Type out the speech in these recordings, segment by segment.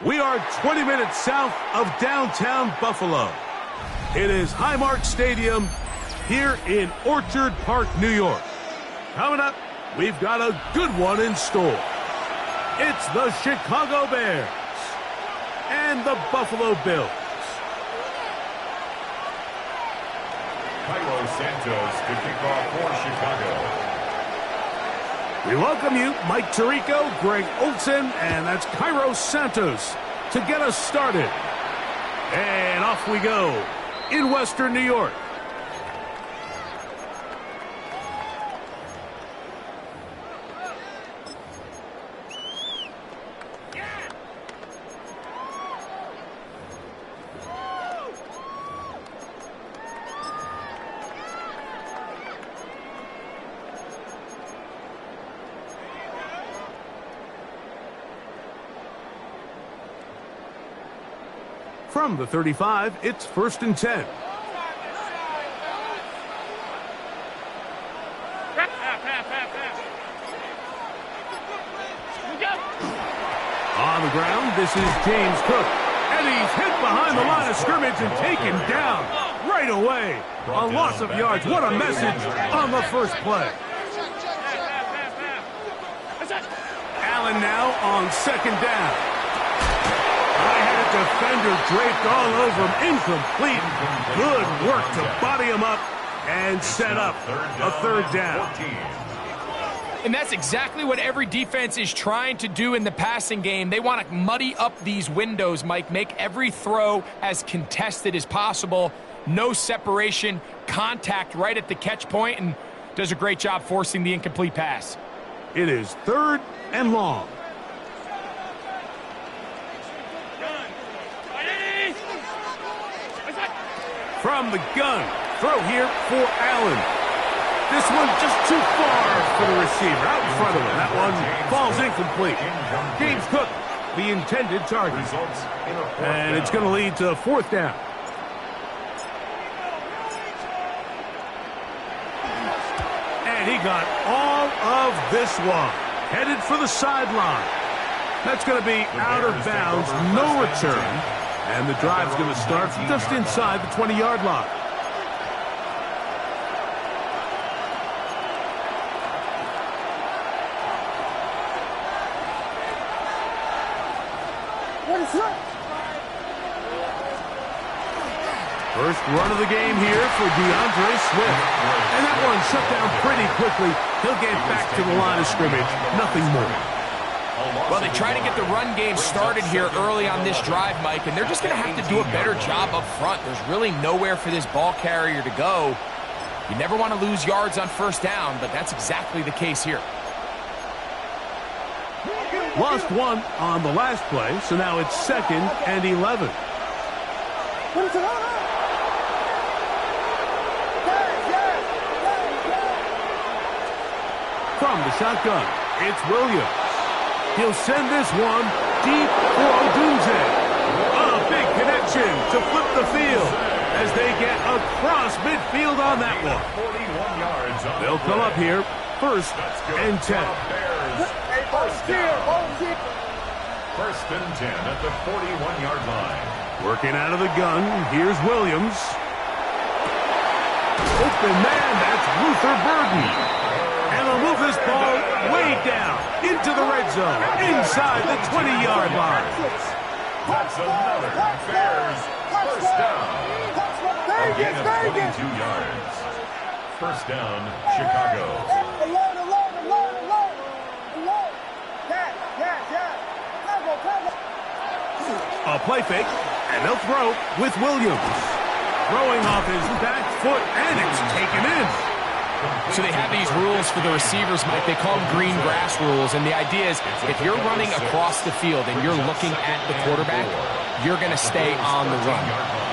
We are 20 minutes south of downtown Buffalo. It is Highmark Stadium here in Orchard Park, New York. Coming up, we've got a good one in store. It's the Chicago Bears and the Buffalo Bills. Cairo Santos to kick off for Chicago. We welcome you, Mike Tirico, Greg Olson, and that's Cairo Santos to get us started. And off we go in Western New York. From the 35, it's 1st and 10. On the ground, this is James Cook. And he's hit behind the line of scrimmage and taken down right away. A loss of yards. What a message on the first play. Allen now on 2nd down. Defender draped all over him. Incomplete. Good work to body him up and set up a 3rd down. And that's exactly what every defense is trying to do in the passing game. They want to muddy up these windows, Mike, make every throw as contested as possible. No separation, contact right at the catch point, and does a great job forcing the incomplete pass. It is 3rd and long. From the gun, throw here for Allen. This one just too far for the receiver, out in front of him. That one falls incomplete. James Cook, the intended target. And it's going to lead to 4th down. And he got all of this one. Headed for the sideline. That's going to be out of bounds, no return. And the drive's going to start just inside the 20-yard line. First run of the game here for DeAndre Swift. And that one shut down pretty quickly. He'll get back to the line of scrimmage. Nothing more. Well, they try to get the run game started here early on this drive, Mike, and they're just going to have to do a better job up front. There's really nowhere for this ball carrier to go. You never want to lose yards on 1st down, but that's exactly the case here. Lost one on the last play, so now it's 2nd and 11. From the shotgun, it's Williams. He'll send this one deep for Odunze. A big connection to flip the field as they get across midfield on that one. They'll come up here, 1st and 10. 1st and 10 at the 41-yard line. Working out of the gun, here's Williams. Open man, that's Luther Burden. And they'll move this ball way down into the red zone, inside the 20-yard line. That's another Bears 1st down. A gain of 22 yards. 1st down, Chicago. A play fake, and they'll throw with Williams. Throwing off his back foot, and it's taken in. So they have these rules for the receivers, Mike. They call them green grass rules, and the idea is if you're running across the field and you're looking at the quarterback, you're going to stay on the run.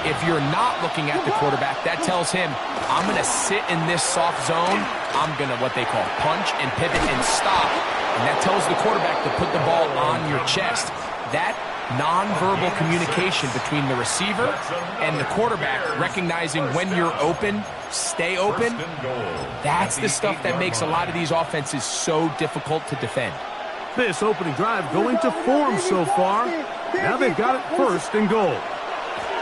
If you're not looking at the quarterback, that tells him, I'm going to sit in this soft zone. I'm going to what they call punch and pivot and stop, and that tells the quarterback to put the ball on your chest. That nonverbal communication between the receiver and the quarterback, recognizing when you're open, stay open, that's the stuff that makes a lot of these offenses so difficult to defend. This opening drive going to form so far. Now they've got it first and goal.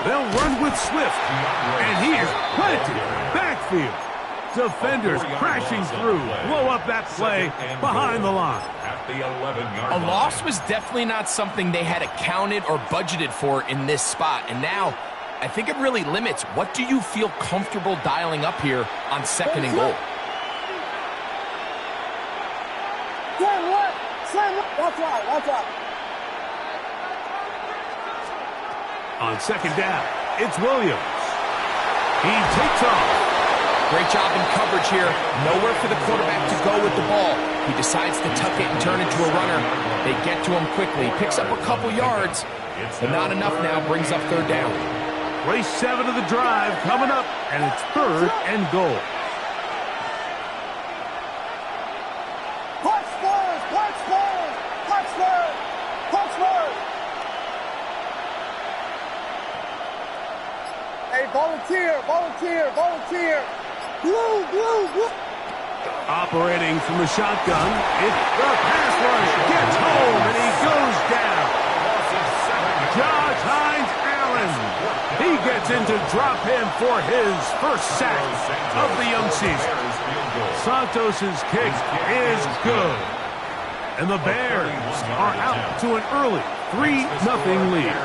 They'll run with Swift. And he is planted. Backfield. Defenders crashing through. Blow up that play behind the line. A loss was definitely not something they had accounted or budgeted for in this spot. And now, I think it really limits what do you feel comfortable dialing up here on second and goal. Watch out. On second down, it's Williams. He takes off. Great job in coverage here. Nowhere for the quarterback to go with the ball. He decides to tuck it and turn it to a runner. They get to him quickly. Picks up a couple yards, but not enough now. Brings up third down. Race 7 of the drive coming up, and it's third and goal. Hey, volunteer. Blue. Operating from the shotgun, it's the pass rush. Gets home, and he goes down. Josh Hines Allen. He gets in to drop him for his first sack of the young season. Santos' kick is good. And the Bears are out to an early 3-0 lead.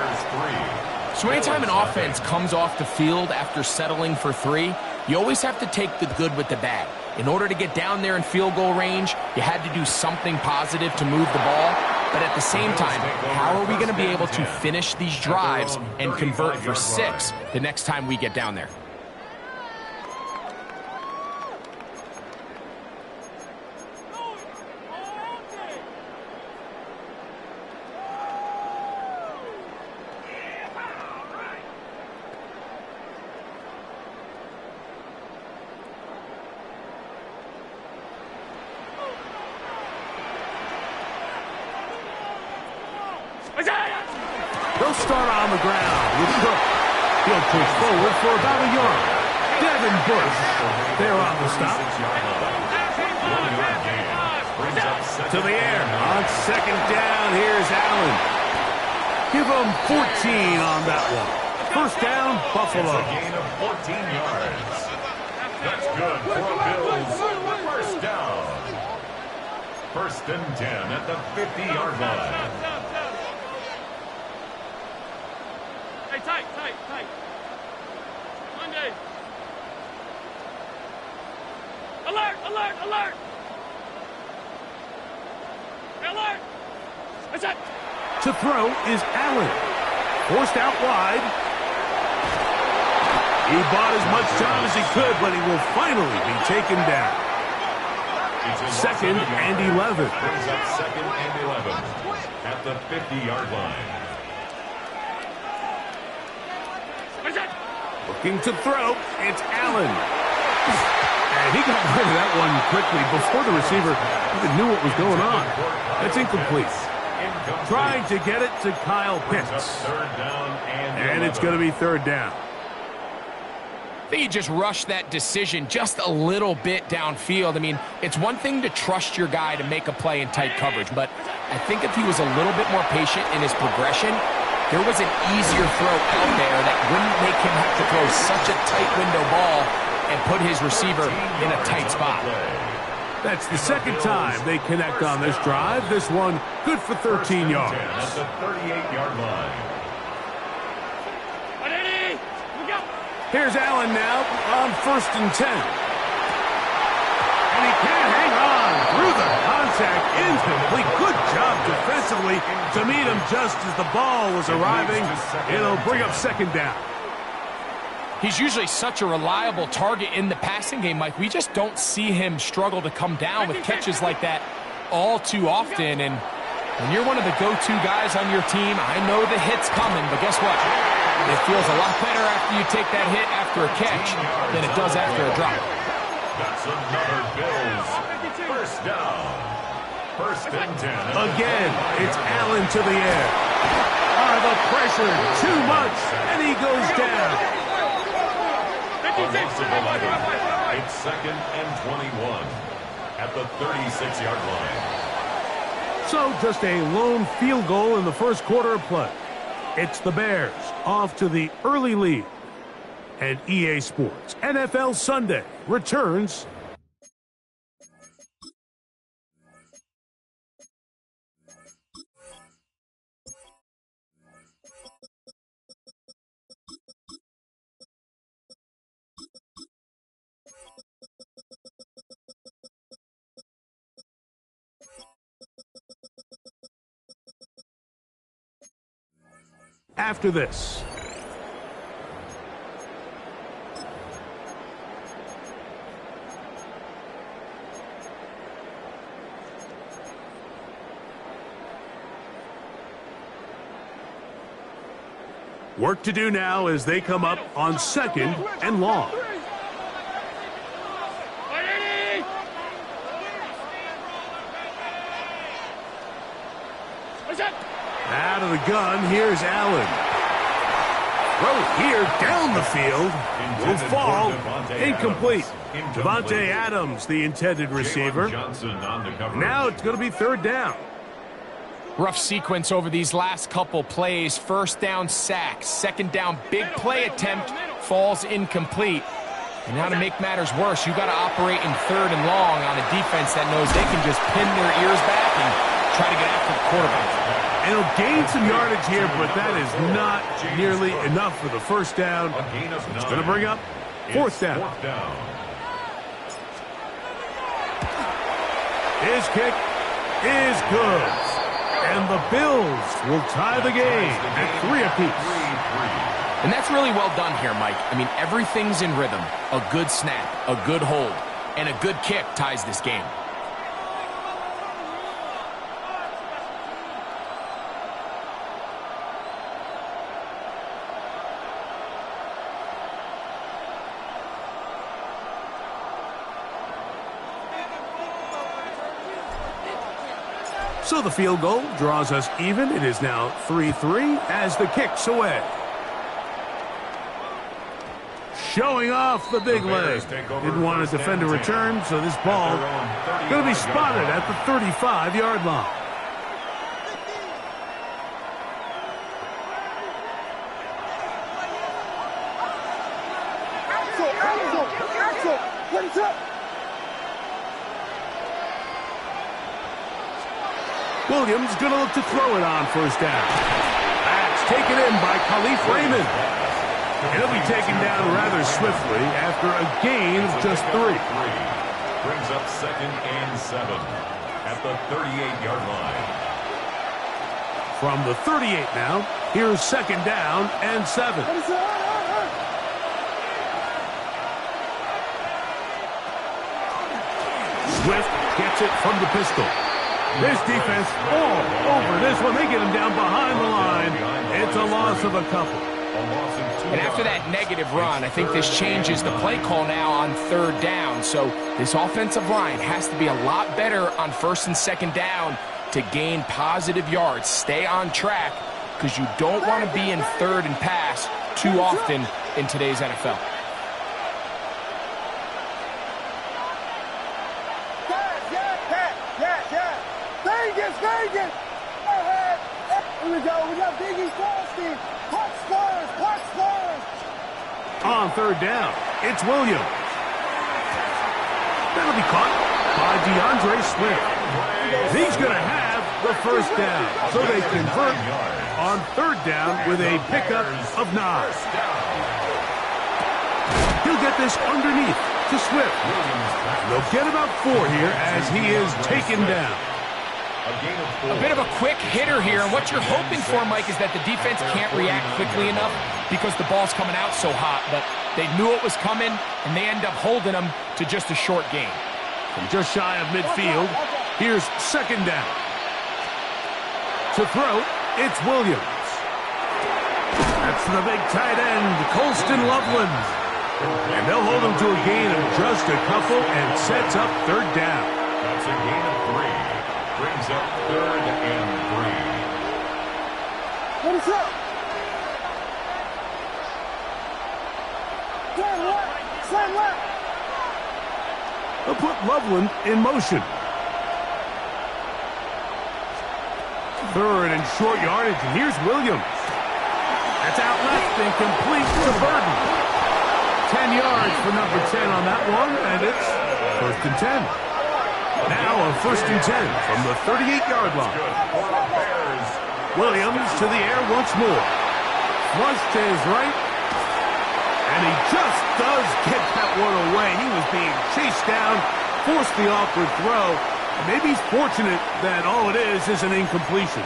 So anytime an offense comes off the field after settling for 3, you always have to take the good with the bad. In order to get down there in field goal range, you had to do something positive to move the ball. But at the same time, how are we going to be able to finish these drives and convert for 6 the next time we get down there? They'll start on the ground with Cook. He'll push forward for about a yard. Devin Bush there on the stop. To the air. On second down, here's Allen. Give him 14 on that one. First down, Buffalo. It's a gain of 14 yards. That's good for the Bills. First down. First and 10 at the 50-yard line. Tight. Monday. Alert. That's it. To throw is Allen. Forced out wide. He bought as much time as he could, but he will finally be taken down. Second and 11. Brings up second and 11 at the 50-yard line. Looking to throw, it's Allen. And he got rid of that one quickly before the receiver even knew what was going on. That's incomplete. Trying to get it to Kyle Pitts. And it's going to be third down. I think he just rushed that decision just a little bit downfield. I mean, it's one thing to trust your guy to make a play in tight coverage, but I think if he was a little bit more patient in his progression, there was an easier throw out there that wouldn't make him have to throw such a tight window ball and put his receiver in a tight spot. That's the second time they connect on this drive. This one good for 13 yards. At the 38-yard line. Here's Allen now on first and 10. And he can't hang on through the contact. Incomplete. Good job defensively to meet him just as the ball was arriving. It'll bring up second down. He's usually such a reliable target in the passing game, Mike. We just don't see him struggle to come down with catches like that all too often. And when you're one of the go-to guys on your team, I know the hit's coming, but guess what? It feels a lot better after you take that hit after a catch than it does after a drop. That's another Bills first down. First and 10. Again, it's Allen to the air. The pressure, too much, and he goes down. It's second and 21 at the 36-yard line. So just a lone field goal in the first quarter of play. It's the Bears off to the early lead. And EA Sports NFL Sunday returns. After this. Work to do now as they come up on 2nd and long. Out of the gun, here's Allen. Throw here down the field. Will fall. Incomplete. Davante Adams, the intended receiver. Now it's going to be 3rd down. Rough sequence over these last couple plays. 1st down sack. 2nd down big play attempt. Falls incomplete. And now to make matters worse, you got to operate in 3rd and long on a defense that knows they can just pin their ears back and try to get after the quarterback. And he'll gain some yardage here, but that is not nearly enough for the 1st down. It's going to bring up 4th down. His kick is good. And the Bills will tie the game at 3 apiece. And that's really well done here, Mike. I mean, everything's in rhythm. A good snap, a good hold, and a good kick ties this game. So the field goal draws us even. It is now 3-3 as the kick's away. Showing off the big leg. Didn't want to defend a return, so this ball going to be spotted at the 35-yard line. Williams going to look to throw it on 1st down. That's taken in by Khalif Raymond. It'll be taken down rather swiftly after a gain of just 3. Brings up 2nd and 7 at the 38-yard line. From the 38 now, here's 2nd down and 7. Swift gets it from the pistol. This defense all over this one. They get him down behind the line. It's a loss of a couple. And after that negative run, I think this changes the play call now on 3rd down. So this offensive line has to be a lot better on 1st and 2nd down to gain positive yards. Stay on track because you don't want to be in 3rd and pass too often in today's NFL. Vegas! Here we go. We got Biggie Frosty. Hot scores. On 3rd down, it's Williams. That'll be caught by DeAndre Swift. He's going to have the 1st down. So they convert on 3rd down with a pickup of 9. He'll get this underneath to Swift. They'll get about 4 here as he is taken down. A bit of a quick hitter here, and what you're hoping for, Mike, is that the defense can't react quickly enough because the ball's coming out so hot, but they knew it was coming, and they end up holding them to just a short gain. From just shy of midfield, here's 2nd down. To throw, it's Williams. That's the big tight end, Colston Loveland. And they'll hold him to a gain of just a couple and sets up 3rd down. That's a gain of 3. Brings up 3rd and 3. What is up? Slam left. They'll put Loveland in motion. Third and short yardage, and here's Williams. That's out left and complete to Burton. 10 yards for number 10 on that one, and it's first and 10. Now a first and 10 from the 38-yard line. Williams to the air once more. Flush to his right. And he just does get that one away. He was being chased down, forced the awkward throw. Maybe he's fortunate that all it is an incompletion.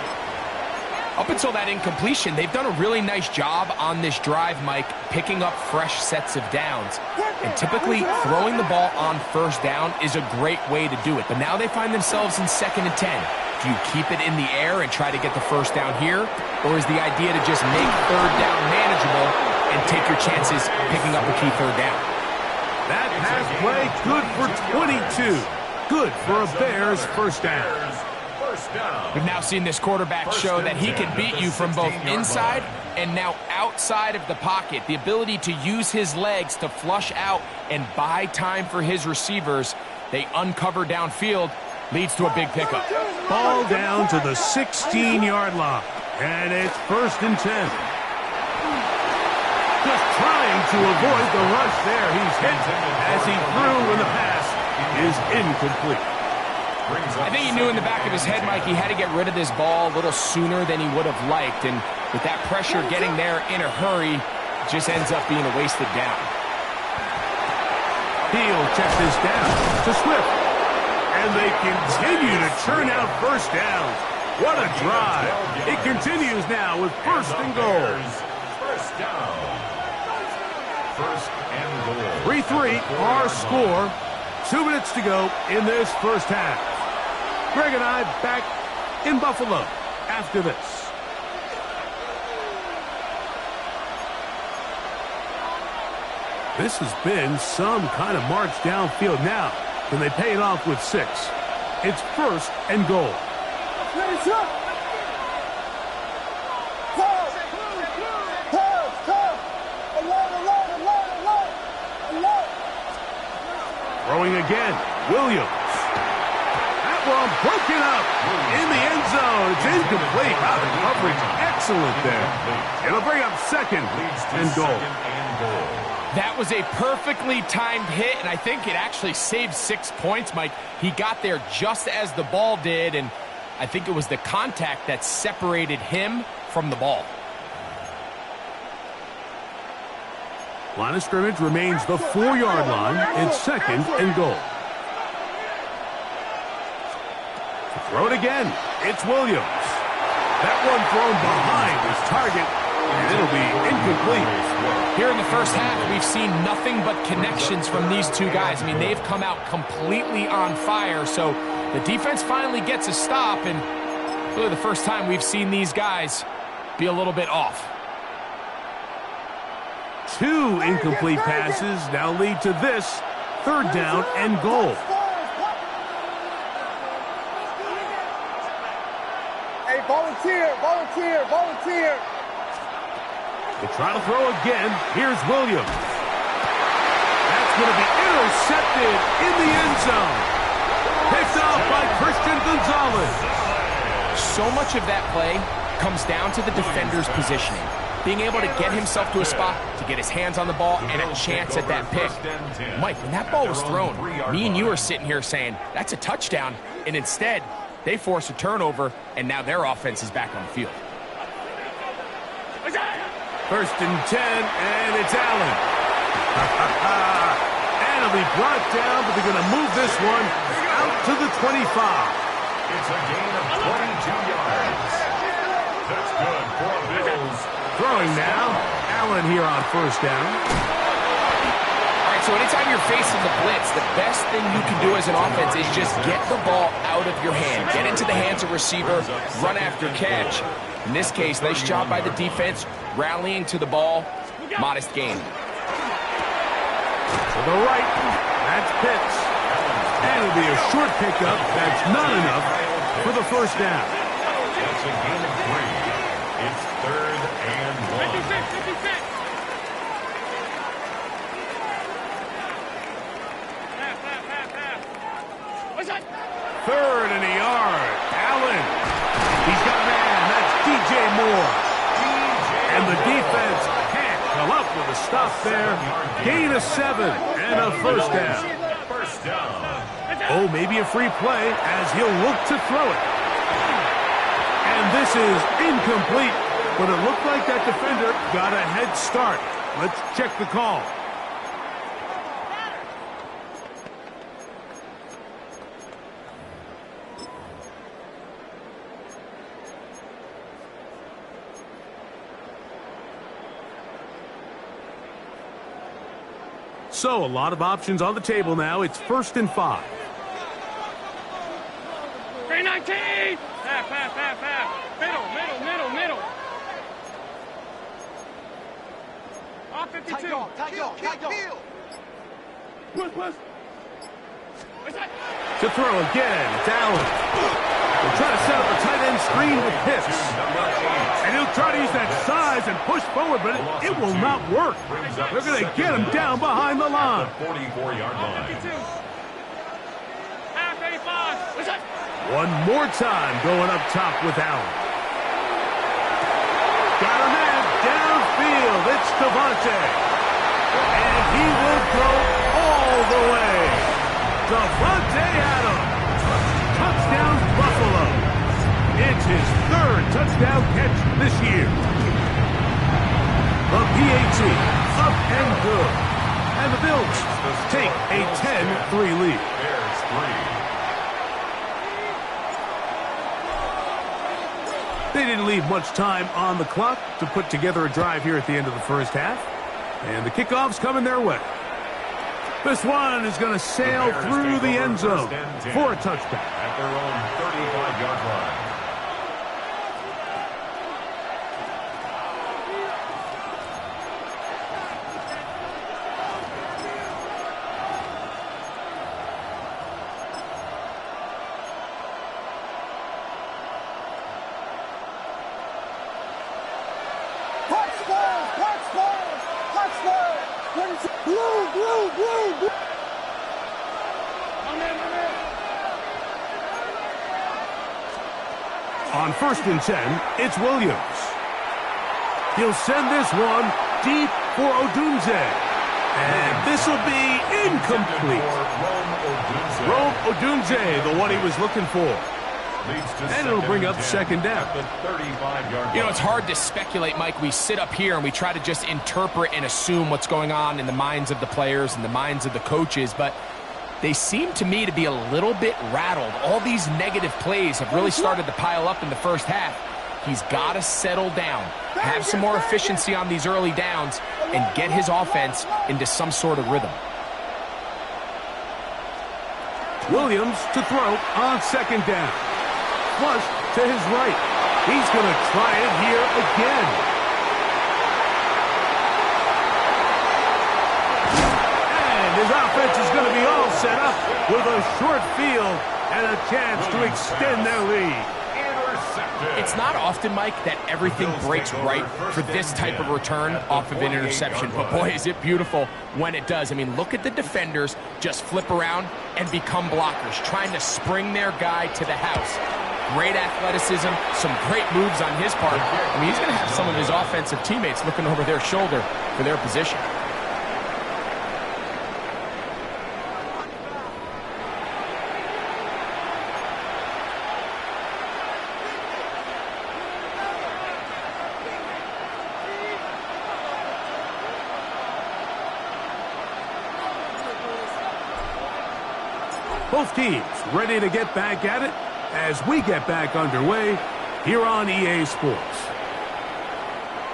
Up until that incompletion, they've done a really nice job on this drive, Mike, picking up fresh sets of downs. And typically, throwing the ball on first down is a great way to do it. But now they find themselves in 2nd and 10. Do you keep it in the air and try to get the first down here? Or is the idea to just make third down manageable and take your chances picking up a key third down? That pass play, good for 22. Good for a Bears first down. We've now seen this quarterback show that he can beat you from both inside and now outside of the pocket. The ability to use his legs to flush out and buy time for his receivers. They uncover downfield, leads to a big pickup. Ball down to the 16-yard line, and it's first and 10. Just trying to avoid the rush there. He's hit as he threw, and the pass is incomplete. I think he knew in the back of his head, Mike, he had to get rid of this ball a little sooner than he would have liked. And with that pressure getting there in a hurry, it just ends up being a wasted down. He'll check this down to Swift. And they continue to churn out first downs. What a drive. It continues now with first and goal. First down. First and goal. 3-3, our score. 2 minutes to go in this first half. Greg and I back in Buffalo after this. This has been some kind of march downfield now. Can they pay it off with 6? It's first and goal. Throwing again, Williams. That one broken up in the end zone. It's incomplete. Wow, the coverage excellent there. It'll bring up second and goal. That was a perfectly timed hit, and I think it actually saved 6 points, Mike. He got there just as the ball did, and I think it was the contact that separated him from the ball. Line of scrimmage remains the 4-yard line. It's second and goal. Throw it again. It's Williams. That one thrown behind his target, and it'll be incomplete. Here in the first half, we've seen nothing but connections from these two guys. I mean, they've come out completely on fire, so the defense finally gets a stop, and really the first time we've seen these guys be a little bit off. 2 incomplete passes now lead to this third down and goal. Hey, volunteer. They try to throw again. Here's Williams. That's going to be intercepted in the end zone. Picked off by Christian Gonzalez. So much of that play comes down to the defender's positioning. Being able to get himself to a spot, to get his hands on the ball, and a chance at that pick. Mike, when that ball was thrown, me and you are sitting here saying, that's a touchdown. And instead, they force a turnover, and now their offense is back on the field. First and 10, and it's Allen. And it'll be brought down, but they're going to move this one out to the 25. It's a gain of 22 yards. That's good for Bills. Throwing now, Allen here on first down. All right, so anytime you're facing the blitz, the best thing you can do as an offense is just get the ball out of your hand. Get into the hands of receiver, run after catch. In this case, nice job by the defense, rallying to the ball. Modest gain. To the right, that's Pitts. And it'll be a short pickup. That's not enough for the first down. That's a gain of 3. It's third and 1. 56. What's that? Third and a yard. Allen. He's got an more. And the defense can't come up with a stop there. Gain of 7 and a first down. First down. Oh, maybe a free play as he'll look to throw it. And this is incomplete, but it looked like that defender got a head start. Let's check the call. So, a lot of options on the table now. It's 1st and 5. 319! Half. Middle. Off 52. Tight go. Push. What's that? To throw again, it's Allen. They'll try to set up a tight end screen with Pitts. And he'll try to use that size and push forward, but it will not work. They're going to get him down behind the line. 44-yard line. 52. Half 85. What's that? One more time going up top with Allen. Got a man downfield. It's Devontae. And he will go all the way. Devontae Adams. Touchdown Buffalo. It's his 3rd touchdown catch this year. The PAT up and good. And the Bills take a 10-3 lead. Bears 3. They didn't leave much time on the clock to put together a drive here at the end of the first half. And the kickoff's coming their way. This one is going to sail through the end zone for a touchdown. At their own 35-yard line. Blue. On 1st and 10, it's Williams. He'll send this one deep for Odunze. And this will be incomplete. Rome Odunze, the one he was looking for. And it'll bring up 2nd down. You know, it's hard to speculate, Mike. We sit up here and we try to just interpret and assume what's going on in the minds of the players and the minds of the coaches, but they seem to me to be a little bit rattled. All these negative plays have really started to pile up in the first half. He's got to settle down, have some more efficiency on these early downs, and get his offense into some sort of rhythm. Williams to throw on 2nd down. Flush to his right. He's going to try it here again. And his offense is going to be all set up with a short field and a chance to extend their lead. It's not often, Mike, that everything breaks right for this type of return off of an interception. But boy, is it beautiful when it does. I mean, look at the defenders just flip around and become blockers, trying to spring their guy to the house. Great athleticism, some great moves on his part. I mean, he's going to have some of his offensive teammates looking over their shoulder for their position. Both teams ready to get back at it as we get back underway here on EA Sports.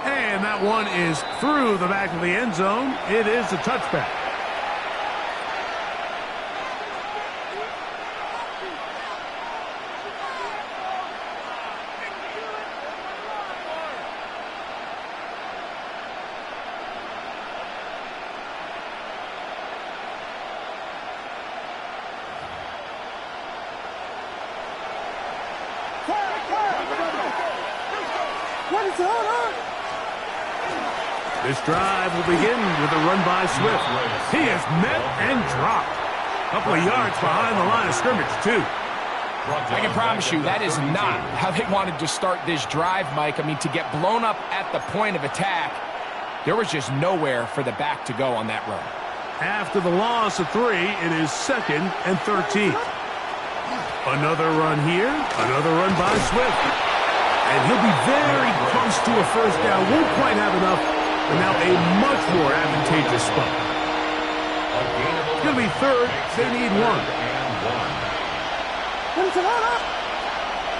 And that one is through the back of the end zone. It is a touchback. This drive will begin with a run by Swift. He is met and dropped. A couple of yards behind the line of scrimmage, too. I can promise you that is not how they wanted to start this drive, Mike. I mean, to get blown up at the point of attack, there was just nowhere for the back to go on that run. After the loss of 3, it is 2nd and 13. Another run here, another run by Swift. And he'll be very close to a first down. Won't quite have enough, but now a much more advantageous spot. It's going to be 3rd. They need 1.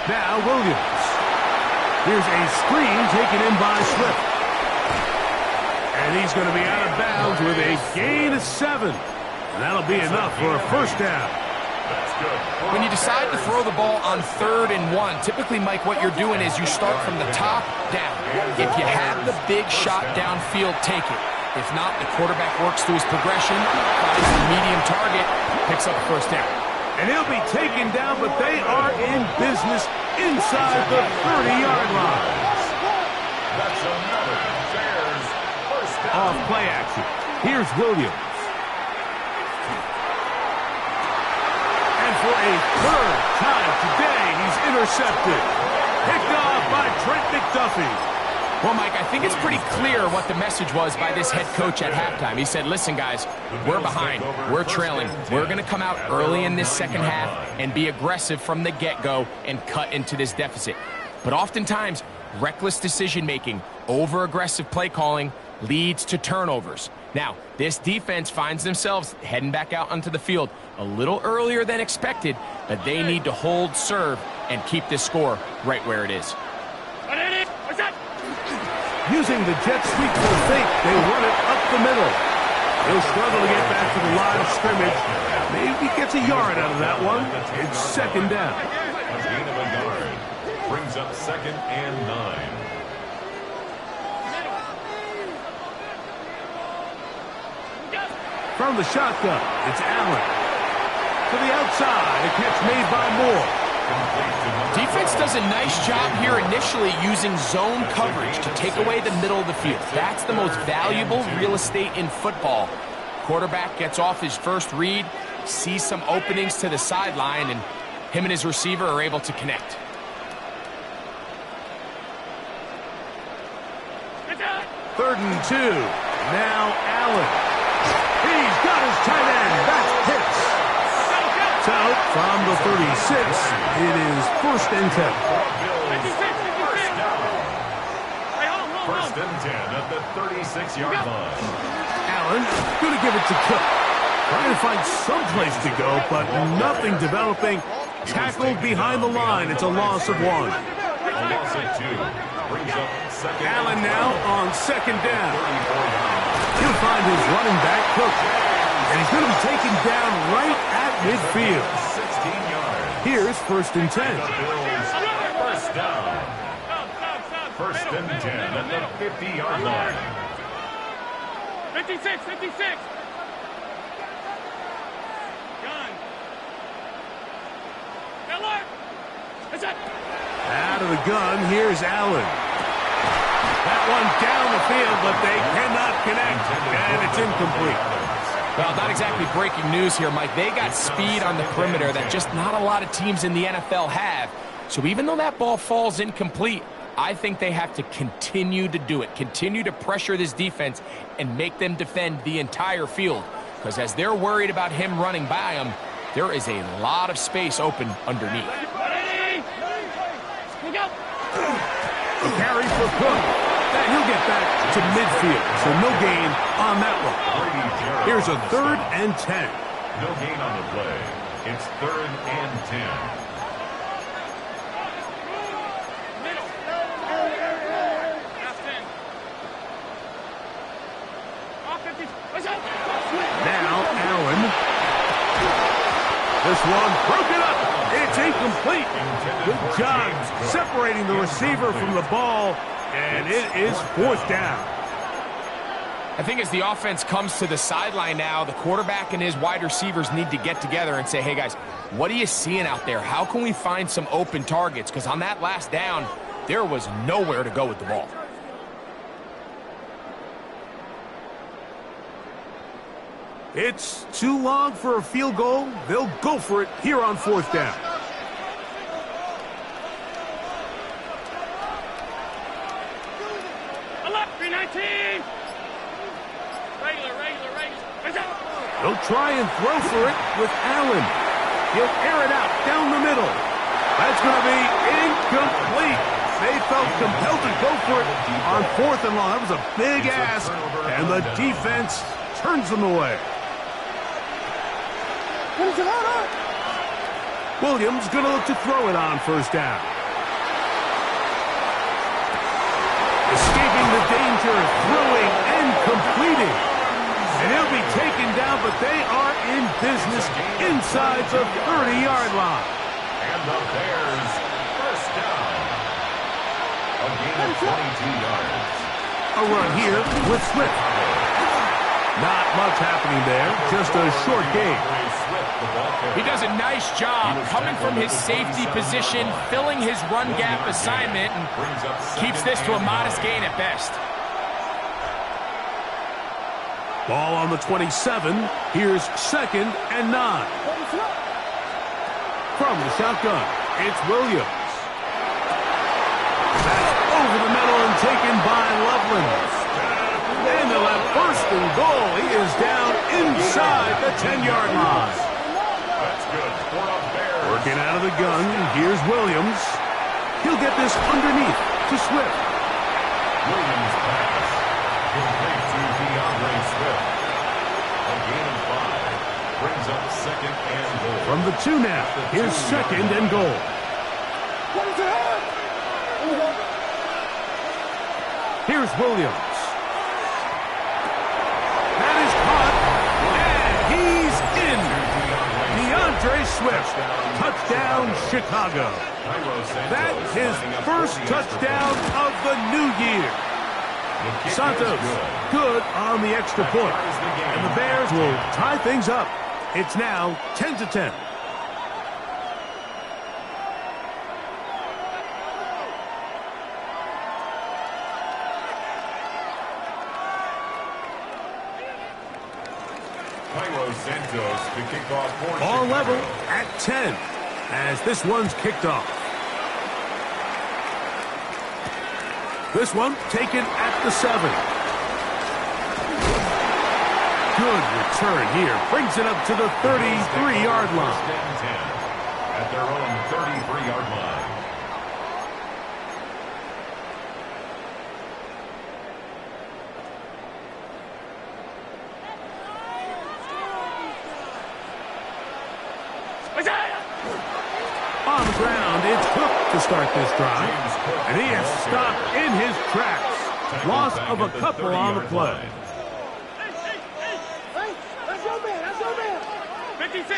Now Williams. Here's a screen taken in by Swift. And he's going to be out of bounds with a gain of 7. And that'll be enough for a first down. When you decide to throw the ball on 3rd and 1, typically, Mike, what you're doing is you start from the top down. If you have the big shot downfield, take it. If not, the quarterback works through his progression, finds the medium target, picks up a first down. And he'll be taken down, but they are in business inside the 30-yard line. That's another Bears first down. Off play action. Here's Williams. And for a 3rd time today, he's intercepted. Picked off by Trent McDuffie. Well, Mike, I think it's pretty clear what the message was by this head coach at halftime. He said, listen, guys, we're behind. We're trailing. We're going to come out early in this second half and be aggressive from the get-go and cut into this deficit. But oftentimes, reckless decision-making, over-aggressive play calling leads to turnovers. Now, this defense finds themselves heading back out onto the field a little earlier than expected, but they need to hold serve and keep this score right where it is. Using the jet sweep for fake, they run it up the middle. He'll struggle to get back to the line of scrimmage. Maybe gets a yard out of that one. It's 2nd down. A gain of a yard brings up 2nd and 9. From the shotgun, it's Allen. To the outside, a catch made by Moore. Defense does a nice job here initially using zone coverage to take away the middle of the field. That's the most valuable real estate in football. Quarterback gets off his first read, sees some openings to the sideline, and him and his receiver are able to connect. Third and 2. Now Allen. He's got his tight end. That's Pitts. So, from the 36, it is 1st and 10. First and 10 at the 36-yard line. Allen going to give it to Cook. Trying to find some place to go, but nothing developing. Tackled behind the line. It's a loss of 1. A loss of 2 brings up 2nd. Allen now on 2nd down. He'll find his running back, Cook. And he's going to be taken down right at midfield. 16 yards. Here's 1st and 10. The Bills first down. 1st and 10 at the 50-yard line. 56, 56. Gun. Miller. Is it? Out of the gun, here's Allen. That one down the field, but they cannot connect, and it's incomplete. Well, not exactly breaking news here, Mike. They got speed on the perimeter that just not a lot of teams in the NFL have. So even though that ball falls incomplete, I think they have to continue to do it, continue to pressure this defense and make them defend the entire field. Because as they're worried about him running by them, there is a lot of space open underneath. A carry for Cook. And he'll get back to midfield, so no gain on that one. Here's a 3rd and 10. No gain on the play. It's 3rd and 10. Now Allen. This one broken up. It's incomplete. Good job separating the receiver from the ball. And it is 4th down. I think as the offense comes to the sideline now, the quarterback and his wide receivers need to get together and say, hey, guys, what are you seeing out there? How can we find some open targets? Because on that last down, there was nowhere to go with the ball. It's too long for a field goal. They'll go for it here on 4th down. 14. Regular. Is that? He'll try and throw for it with Allen. He'll air it out down the middle. That's going to be incomplete. They felt compelled to go for it on 4th and long. That was a big ask, and the defense turns them away. Williams going to look to throw it on 1st down. Escaping the danger, throwing and completing. And he'll be taken down, but they are in business inside the 30-yard line. And the Bears, 1st down. A gain of 22 yards. A run here with Swift. Not much happening there, just a short gain. He does a nice job coming from his safety position, filling his run gap assignment, and keeps this to a modest gain at best. Ball on the 27. Here's 2nd and 9. From the shotgun, it's Williams. That's over the middle and taken by Loveland. And they'll have 1st and goal. He is down inside the 10-yard line. That's good for the Bears. Working out of the gun, here's Williams. He'll get this underneath to Swift. Williams pass. Complete to DeAndre Swift. A gain of 5. Brings up 2nd and goal. From the 2 now, here's 2nd and goal. Here's Williams. That is caught, and he's in. DeAndre Swift, touchdown Chicago. That's his 1st touchdown of the new year. Santos, good on the extra point. And the Bears will tie things up. It's now 10-10. Santos to kick off for Ball Chicago. level at 10 as this one's kicked off. This one taken at the 7. Good return here. Brings it up to the 33-yard line. At their own 33-yard line. On the ground, it's Cook to start this drive. And he is stopped in his tracks. Loss of a couple on the play. Hey, that's your man. 56.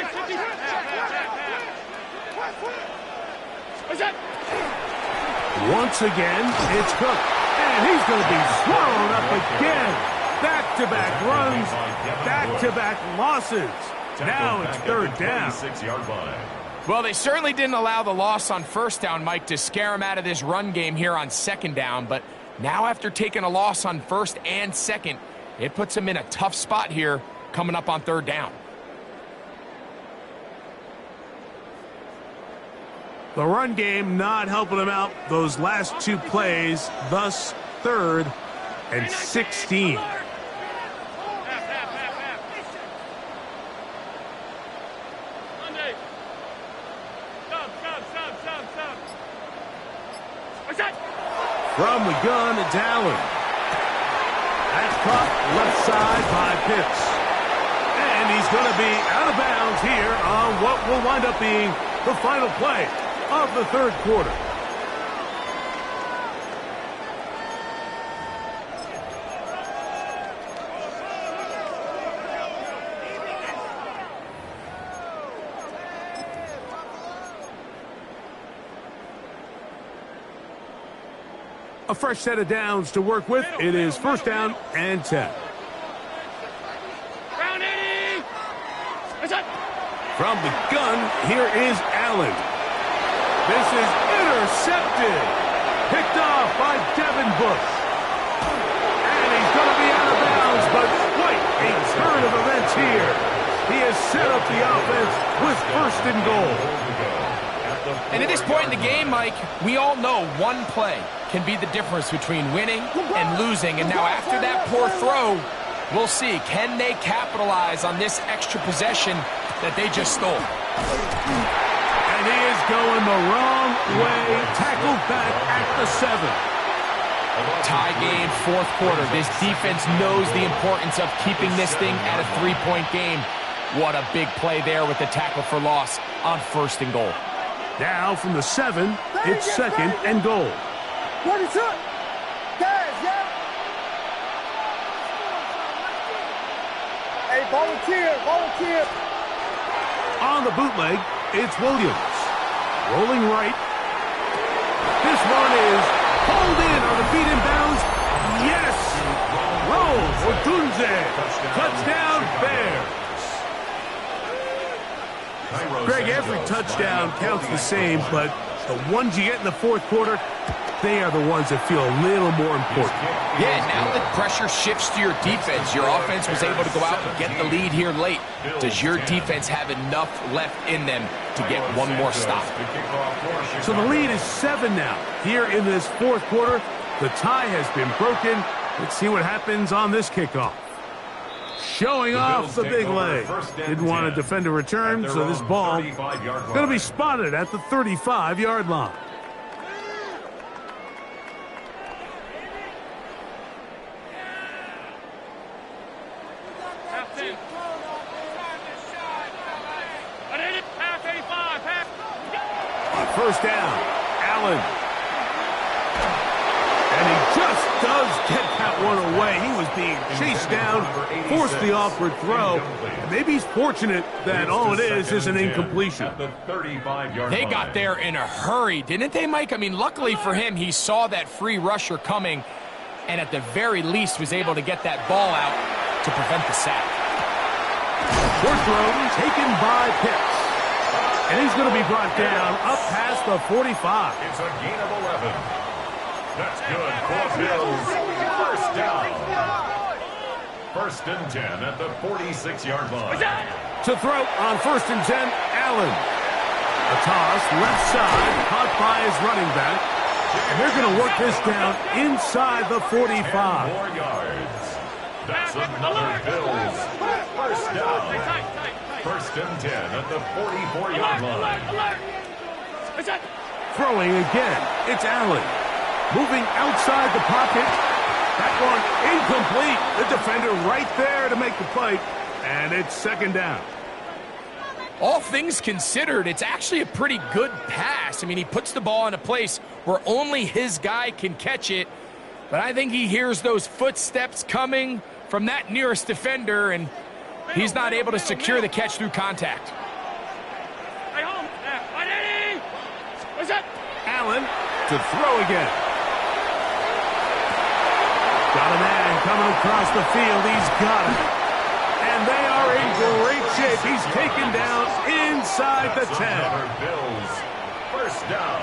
Is that? Once again, it's Cook. And he's going to be swallowed up again. Back-to-back runs, back-to-back losses. Now it's 3rd down. 6-yard line. Well, they certainly didn't allow the loss on 1st down, Mike, to scare him out of this run game here on 2nd down. But now after taking a loss on 1st and 2nd, it puts him in a tough spot here coming up on 3rd down. The run game not helping him out those last 2 plays, thus 3rd and 16. Monday. Stop. Is that? From the gun, it's Allen. That's caught left side by Pitts. And he's going to be out of bounds here on what will wind up being the final play of the 3rd quarter. A fresh set of downs to work with. It is 1st down and 10. Round 80. Is that? From the gun, here is Allen. This is intercepted. Picked off by Devin Bush. And he's going to be out of bounds, but quite a turn of events here. He has set up the offense with 1st and goal. At And at this point in the game, Mike, we all know one play can be the difference between winning and losing. And now after that poor throw, we'll see. Can they capitalize on this extra possession that they just stole? And he is going the wrong way. Tackled back at the 7. Tie game, fourth quarter. This defense knows the importance of keeping this thing at a 3-point game. What a big play there with the tackle for loss on 1st and goal. Now from the 7, it's 2nd and goal. 42. Guys, yeah. Hey, volunteer. On the bootleg, it's Williams. Rolling right. This one is pulled in on the feet inbounds. Yes! Rolls Odunze. Touchdown, Bears. Greg, every touchdown counts the same, but the ones you get in the fourth quarter, they are the ones that feel a little more important. Yeah, now the pressure shifts to your defense. Your offense was able to go out and get the lead here late. Does your defense have enough left in them to get one more stop? So the lead is 7 now. Here in this fourth quarter, the tie has been broken. Let's see what happens on this kickoff. Showing off the big leg. Didn't want to defend a return, so this ball going to be spotted at the 35-yard line. First down, Allen. And he just does get that one away. He was being chased down, forced the awkward throw. And maybe he's fortunate that all it is an incompletion. They got there in a hurry, didn't they, Mike? I mean, luckily for him, he saw that free rusher coming and at the very least was able to get that ball out to prevent the sack. Short throw taken by Pitts. And he's going to be brought down up past the 45. It's a gain of 11. That's good for Bills. First down. 1st and 10 at the 46-yard line. To throw on 1st and 10, Allen. A toss, left side, caught by his running back. And they're going to work this down inside the 45. 10 more yards. That's another Bills. First down. 1st and 10 at the 44-yard line. Throwing again, it's Allen. Moving outside the pocket. That one incomplete. The defender right there to make the play. And it's 2nd down. All things considered, it's actually a pretty good pass. I mean, he puts the ball in a place where only his guy can catch it. But I think he hears those footsteps coming from that nearest defender, and he's not able to secure the catch through contact. Allen to throw again. Got a man coming across the field. He's got it. And they are in great shape. He's taken down inside the 10. Bills. First down.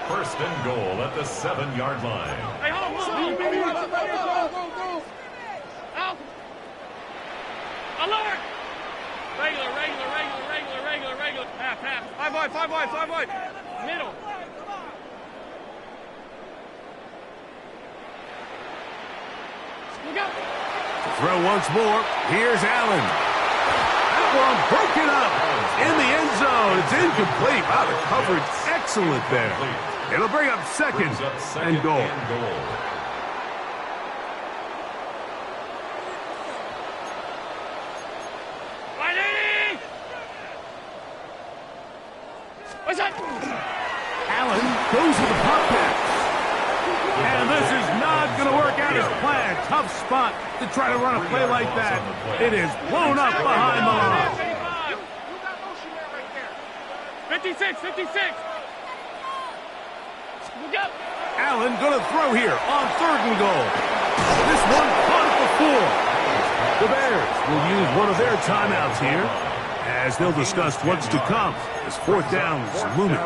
1st and goal at the 7-yard line. Alert! Regular. Half. 5 wide. Middle. Look out. To throw once more. Here's Allen. That one broken up in the end zone. It's incomplete. Wow, the coverage excellent there. It'll bring up 2nd and goal. Allen goes to the pop pass. And this is not going to work out as planned. Tough spot to try to run a play like that. It is blown up behind the line. 56. Allen going to throw here on 3rd and goal. This one caught at the 4. The Bears will use one of their timeouts here as they'll discuss what's to come as 4th down is looming.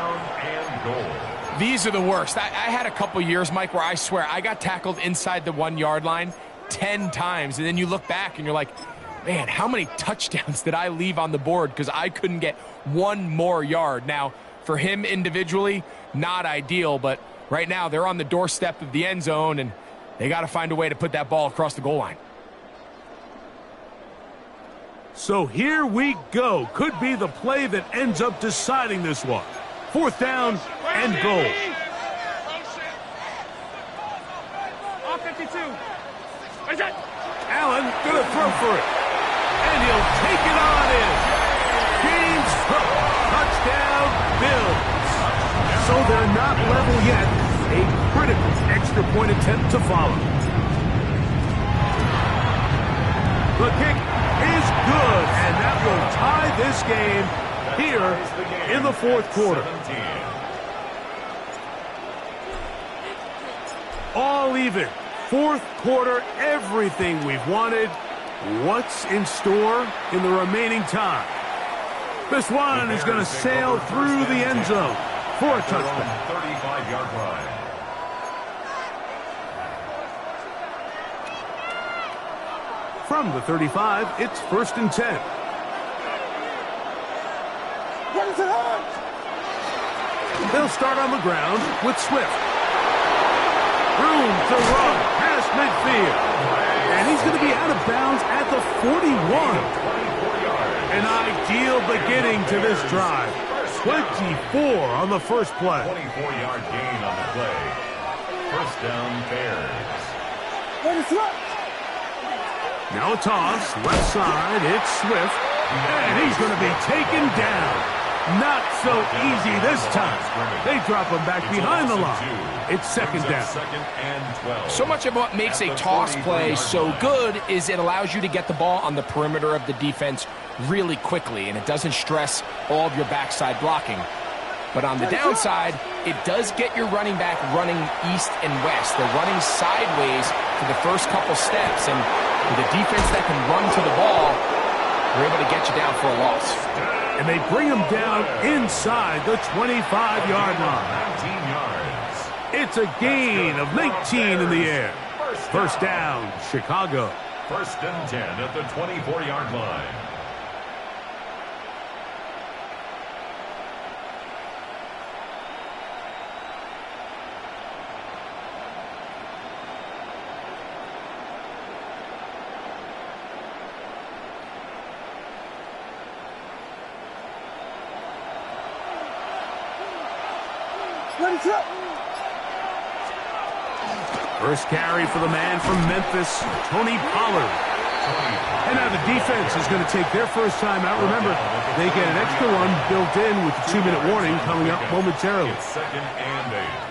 These are the worst. I had a couple years, Mike, where I swear I got tackled inside the 1-yard line 10 times. And then you look back and you're like, man, how many touchdowns did I leave on the board because I couldn't get one more yard? Now, For him individually, not ideal, but right now they're on the doorstep of the end zone, and they got to find a way to put that ball across the goal line. So here we go. Could be the play that ends up deciding this one. 4th down and goal. Off 52. What is that? Allen gonna throw for it. And he'll take it on in. James Cook. Touchdown, Bills. So they're not level yet. A critical extra point attempt to follow. The kick is good, and that will tie this game here in the 4th quarter. All even. 4th quarter, everything we've wanted. What's in store in the remaining time? This one is going to sail through the end zone for a touchdown. 35-yard line. From the 35, it's 1st and 10. What is it on? They'll start on the ground with Swift. Room to run past midfield. And he's going to be out of bounds at the 41. An ideal beginning to this drive. 24 on the first play. 24-yard gain on the play. 1st down, Bears. What is it? Now a toss, left side, it's Swift, and he's going to be taken down. Not so easy this time. They drop him back behind the line. It's 2nd down. 2nd and 12. So much of what makes a toss play so good is it allows you to get the ball on the perimeter of the defense really quickly, and it doesn't stress all of your backside blocking. But on the downside, it does get your running back running east and west. They're running sideways for the first couple steps, and with a defense that can run to the ball, they're able to get you down for a loss. And they bring him down inside the 25-yard line. 19 yards. It's a gain of 19 in the air. 1st down, Chicago. 1st and 10 at the 24-yard line. What is it? First carry for the man from Memphis, Tony Pollard. And now the defense is going to take their first time out. Remember, they get an extra one built in with the 2-minute warning coming up momentarily. It's 2nd and 8.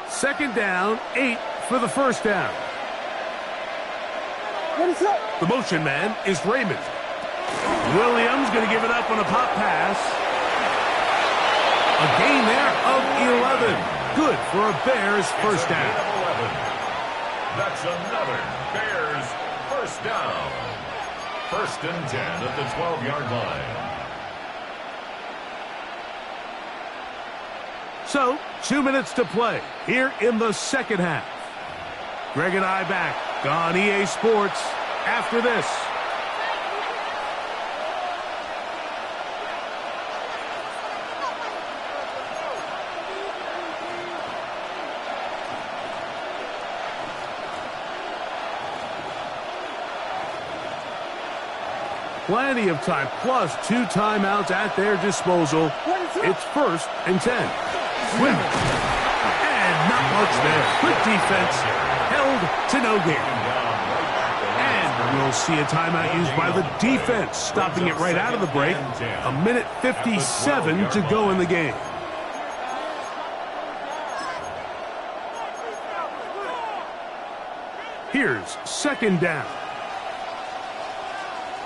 Second down, 8 for the 1st down. What is it? The motion man is Raymond. Williams going to give it up on a pop pass. A gain there of 11. Good for a Bears 1st down. 11. That's another Bears 1st down. 1st and 10 at the 12-yard line. So, 2 minutes to play here in the 2nd half. Greg and I back on EA Sports after this. Plenty of time, plus 2 timeouts at their disposal. It's 1st and 10. Swift. And not much there. Good defense. Held to no gain. And we'll see a timeout used by the defense, stopping it right out of the break. 1:57 to go in the game. Here's 2nd down.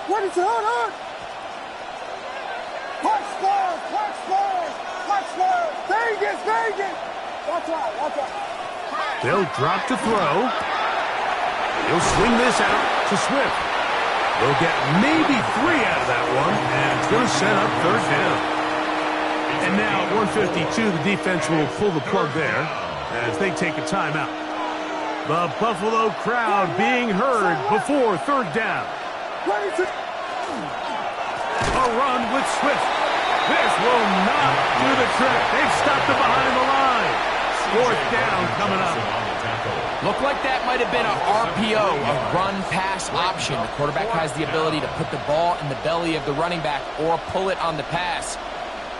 What is it on? Punch scores! Punch scores! Punch scores! Vegas! Vegas! Watch out! Watch out! They'll drop to throw. He'll swing this out to Swift. They'll get maybe 3 out of that one, and it's going to set up 3rd down. And now at 152, the defense will pull the plug there as they take a timeout. The Buffalo crowd being heard before third down. A run with Swift. This will not do the trick. They've stopped it behind the line. Fourth down coming up. Looked like that might have been a RPO, a run-pass option. The quarterback has the ability to put the ball in the belly of the running back or pull it on the pass.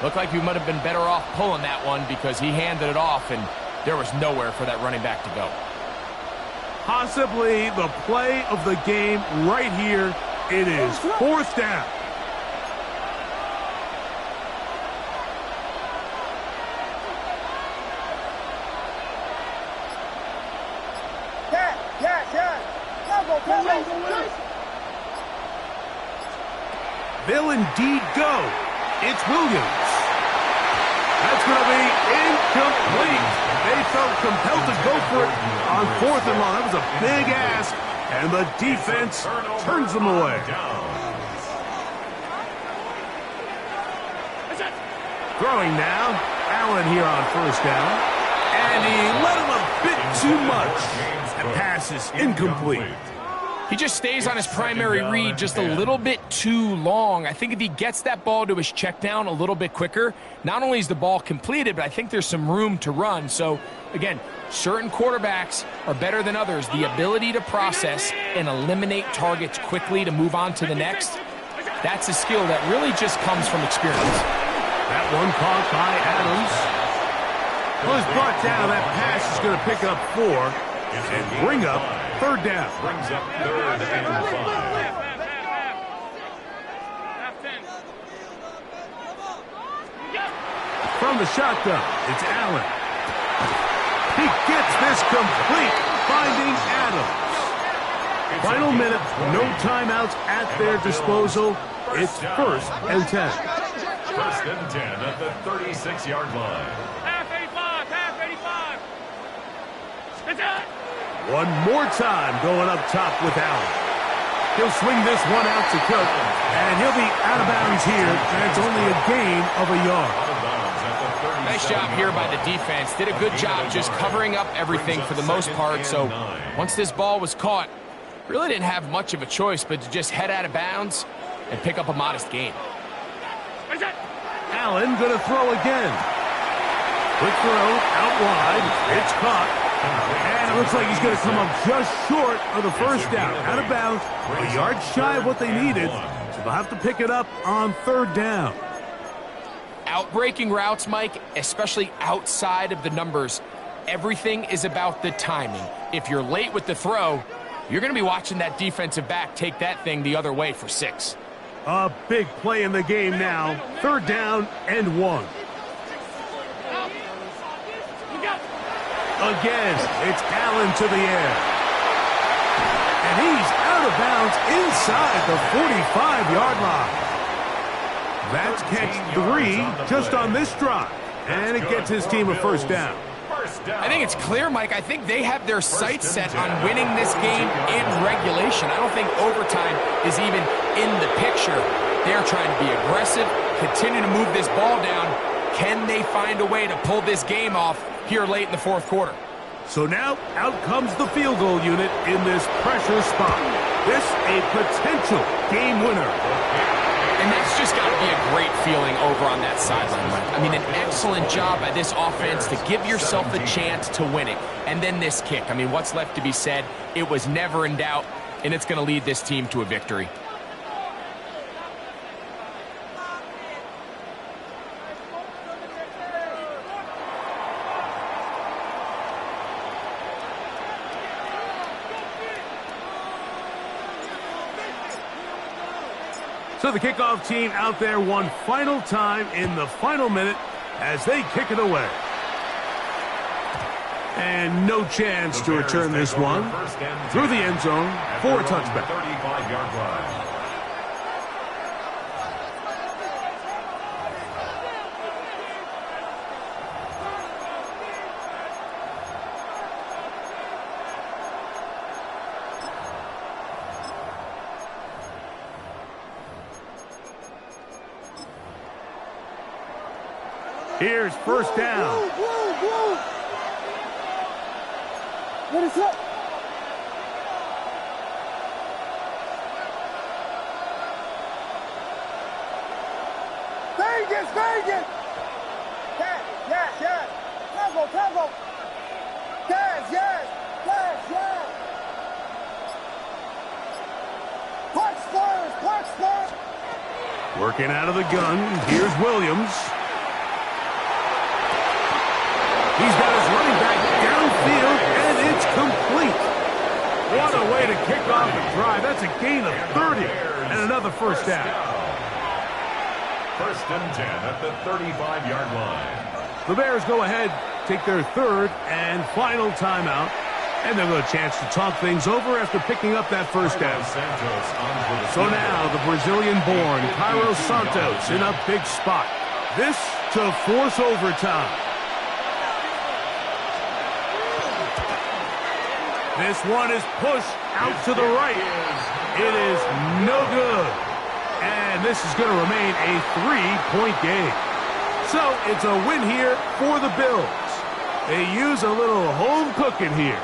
Looked like he might have been better off pulling that one because he handed it off, and there was nowhere for that running back to go. Possibly the play of the game right here. It is fourth down. They'll indeed go. It's Williams. That's going to be incomplete. They felt compelled to go for it on fourth and long. That was a big ask, and the defense turns them away. Throwing now. Allen here on first down. And he let him a bit too much. The pass is incomplete. He just stays on his primary read just a little bit too long. I think if he gets that ball to his check down a little bit quicker, not only is the ball completed, but I think there's some room to run. So, again, certain quarterbacks are better than others. The ability to process and eliminate targets quickly to move on to the next, that's a skill that really just comes from experience. That one caught by Adams. Well, he's brought down. That pass is going to pick up 4 and bring up third down. Brings up third and 5. From the shotgun, it's Allen. He gets this complete, finding Adams. Final minute, no timeouts at their disposal. It's first and 10. First and 10 at the 36-yard line. Half 85, half 85. It's it. One more time going up top with Allen. He'll swing this one out to Cook, and he'll be out of bounds here, and it's only a gain of a yard. Nice job here by the defense. Did a good job just covering up everything for the most part. So once this ball was caught, really didn't have much of a choice but to just head out of bounds and pick up a modest gain. Allen going to throw again. Quick throw out wide. It's caught. And it looks like he's going to come up just short of the first down. Out of bounds, a yard shy of what they needed. So they'll have to pick it up on third down. Outbreaking routes, Mike, especially outside of the numbers, everything is about the timing. If you're late with the throw, you're going to be watching that defensive back take that thing the other way for 6. A big play in the game now. Third down and 1. Again, it's Allen to the air. And he's out of bounds inside the 45-yard line. That's catch 3 just on this drive. And it gets his team a first down. I think it's clear, Mike. I think they have their sights set on winning this game in regulation. I don't think overtime is even in the picture. They're trying to be aggressive, continue to move this ball down. Can they find a way to pull this game off here late in the fourth quarter? So now out comes the field goal unit in this pressure spot. This a potential game winner. And that's just got to be a great feeling over on that sideline, Mike. I mean, an excellent job by this offense to give yourself a chance to win it. And then this kick. I mean, what's left to be said? It was never in doubt, and it's going to lead this team to a victory. So the kickoff team out there one final time in the final minute as they kick it away. And no chance to return this one through the end zone for a touchback. 35-yard line. Here's first down. What is up? Vegas, Vegas! Yes. Tempo. Yes. Punch first. Working out of the gun. Here's Williams. He's got his running back downfield, and it's complete. What a way to kick off the drive. That's a gain of 30 and another first down. First and 10 at the 35-yard line. The Bears go ahead, take their third and final timeout, and they'll get a chance to talk things over after picking up that first down. So now the Brazilian-born Cairo Santos in a big spot. This to force overtime. This one is pushed out to the right. It is no good. And this is going to remain a 3-point game. So it's a win here for the Bills. They use a little home cooking here.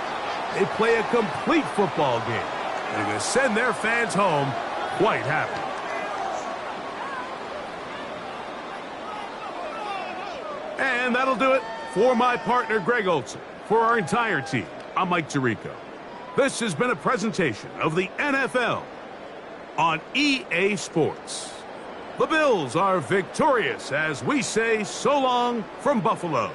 They play a complete football game. They're going to send their fans home quite happy. And that'll do it for my partner, Greg Olson. For our entire team, I'm Mike Tirico. This has been a presentation of the NFL on EA Sports. The Bills are victorious as we say so long from Buffalo.